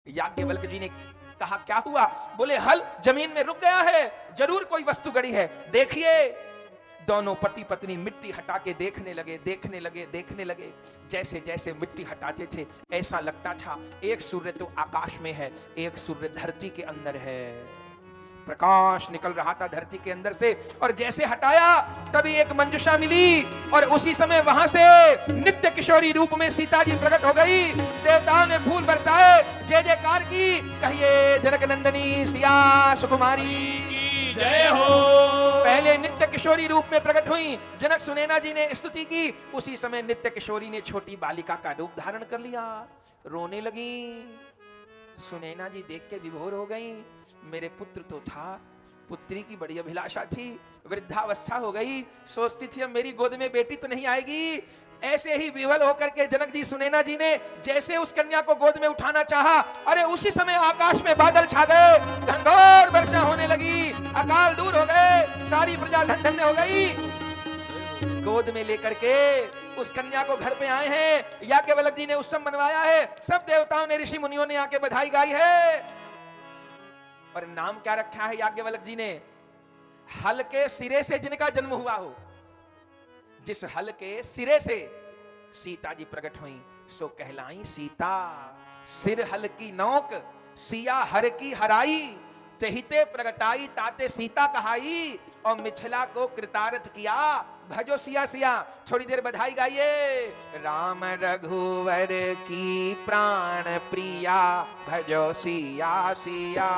याज्ञवल्क्य जी ने कहा क्या हुआ? बोले हल जमीन में रुक गया है, जरूर कोई वस्तु गड़ी है, देखिए। दोनों पति पत्नी मिट्टी हटा के देखने लगे। जैसे जैसे मिट्टी हटाते थे ऐसा लगता था एक सूर्य तो आकाश में है, एक सूर्य धरती के अंदर है। प्रकाश निकल रहा था धरती के अंदर से, और जैसे हटाया तभी एक मंजुषा मिली, और उसी समय वहां से नित्य किशोरी रूप में सीता जी प्रकट हो गई। देवताओं ने फूल बरसाए, जय जयकार की। कहिए जनक नंदनी सिया सुकुमारी जय हो। पहले नित्य किशोरी रूप में प्रकट हुई, जनक सुनैना जी ने स्तुति की। उसी समय नित्य किशोरी ने छोटी बालिका का रूप धारण कर लिया, रोने लगी। सुनैना जी देख के विभोर हो गई। मेरे पुत्र तो था, पुत्री की बड़ी अभिलाषा थी, वृद्धावस्था हो गई, सोचती थी अब मेरी गोद में बेटी तो नहीं आएगी। ऐसे ही विह्वल होकर के जनक जी सुनैना जी ने जैसे उस कन्या को गोद में उठाना चाहा, अरे उसी समय आकाश में बादल छा गए, घनघोर वर्षा होने लगी, अकाल दूर हो गए, सारी प्रजा धन धन्य हो गई। गोद में लेकर के उस कन्या को घर पे आए हैं। याज्ञवल्क्य जी ने उत्सव मनवाया है, सब देवताओं ने ऋषि मुनियों ने आके बधाई गाई है। और नाम क्या रखा है याज्ञवल्क्य जी ने? हल के सिरे से जिनका जन्म हुआ हो, जिस हल के सिरे से सीता जी प्रकट हुई सो कहलाई सीता। सिर हल की नोक सिया हर की हराई, तहिते प्रगटाई ताते सीता कहाई, और मिथिला को कृतार्थ किया भजो सिया सिया। थोड़ी देर बधाई गाइए। राम रघुवर की प्राण प्रिया भजो सिया सिया।